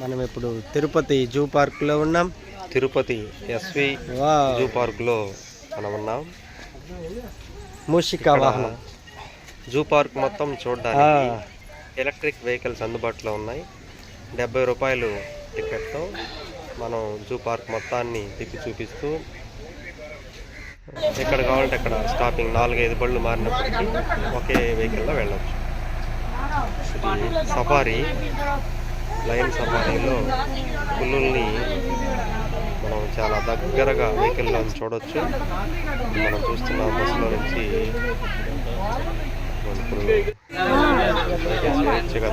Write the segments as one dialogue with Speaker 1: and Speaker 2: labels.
Speaker 1: మనం ఇప్పుడు తిరుపతి జూ పార్క్లో ఉన్నాం.
Speaker 2: తిరుపతి ఎస్వి జూ పార్క్లో మనం ఉన్నాం.
Speaker 1: మూషికా వాహనం
Speaker 2: జూ పార్క్ మొత్తం చూడడానికి ఎలక్ట్రిక్ వెహికల్స్ అందుబాటులో ఉన్నాయి. 70 రూపాయలు టికెట్తో మనం జూ పార్క్ మొత్తాన్ని తిప్పి చూపిస్తూ ఎక్కడ కావాలంటే అక్కడ స్టాపింగ్ 4-5 బళ్ళు మారినప్పటికీ ఒకే వెహికల్లో వెళ్ళొచ్చు. ఇది సఫారీ, లయన్ సఫారీలో పులుల్ని మనం చాలా దగ్గరగా వెహికల్లో చూడవచ్చు. మనం చూస్తున్న బస్సులో నుంచి స్వేచ్ఛగా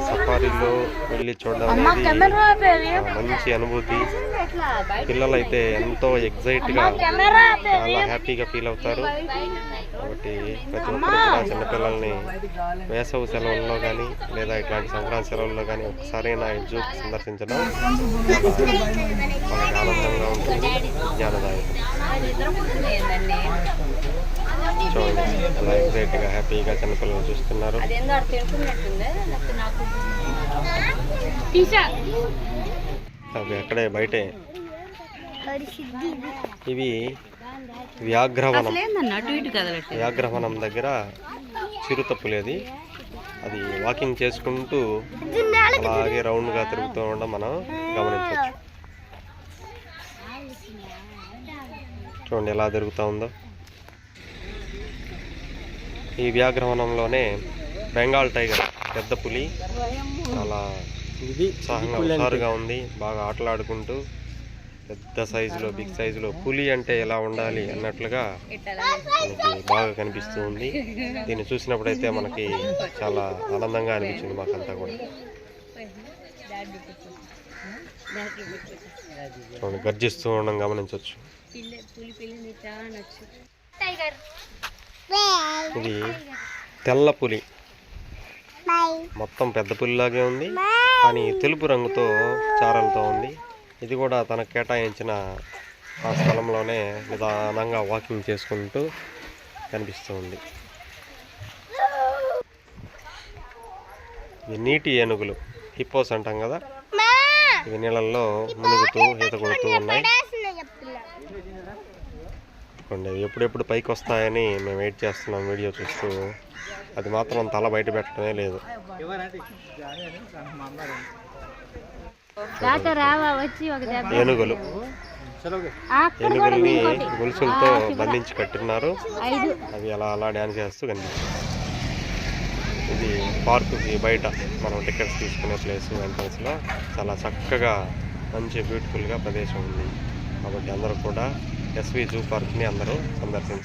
Speaker 2: సఫారీలో వెళ్ళి చూడడం మంచి అనుభూతి. పిల్లలైతే ఎంతో ఎగ్జైట్గా చాలా హ్యాపీగా ఫీల్ అవుతారు. కాబట్టి ప్రతి ఒక్కరు కూడా చిన్నపిల్లల్ని వేసవి సెలవుల్లో కానీ లేదా ఇట్లాంటి సంక్రాంతి సెలవుల్లో కానీ ఒకసారైనా జూ సందర్శించడం వాళ్ళకి ఆనందంగా ఉంటుంది, జ్ఞానదాయకం. చూడండి అలా ఎగ్జైట్గా హ్యాపీగా చిన్నపిల్లలు చూస్తున్నారు. అవి అక్కడే బయటే. ఇవి వ్యాఘ్రవనం దగ్గర చిరుత పులి. అది వాకింగ్ చేసుకుంటూ అలాగే రౌండ్గా తిరుగుతూ ఉండడం మనం గమనించవచ్చు. చూడండి ఎలా తిరుగుతూ ఉందో. ఈ వ్యాఘ్రవనంలోనే బెంగాల్ టైగర్ పెద్ద పులి చాలా ఉత్సాహంగా హుషారుగా ఉంది. బాగా ఆటలాడుకుంటూ పెద్ద సైజులో, బిగ్ సైజులో పులి అంటే ఎలా ఉండాలి అన్నట్లుగా మనకి బాగా కనిపిస్తూ ఉంది. దీన్ని చూసినప్పుడైతే మనకి చాలా ఆనందంగా అనిపించింది మాకంతా కూడా. గర్జిస్తూ ఉండడం గమనించవచ్చు. ఇది తెల్ల పులి, మొత్తం పెద్ద పులిలాగే ఉంది కానీ తెలుపు రంగుతో చారలతో ఉంది. ఇది కూడా తనకు కేటాయించిన ఆ స్థలంలోనే నిదానంగా వాకింగ్ చేసుకుంటూ కనిపిస్తూ ఉంది. ఇవి నీటి ఏనుగులు, హిప్పోస్ అంటాం కదా. ఇవి నీళ్ళల్లో మునుగుతూ ఈత కొడుతూ ఉన్నాయి. ఎప్పుడెప్పుడు పైకి వస్తాయని మేము వెయిట్ చేస్తున్నాం వీడియో చూస్తూ. అది మాత్రం తల బయట పెట్టడమే లేదు. ఏనుగులు, ఏనుగుల్ని గొలుసులతో బంధించి కట్టున్నారు. అవి అలా అలా డ్యాన్స్ చేస్తూ కనిపిస్తుంది. ఇది పార్కుకి బయట మనం టికెట్స్ తీసుకునే ప్లేస్ ఎంట్రన్స్లో చాలా చక్కగా మంచి బ్యూటిఫుల్గా ప్రదేశం ఉంది. కాబట్టి అందరూ కూడా ఎస్వి జూ పార్క్ని అందరూ సందర్శించారు.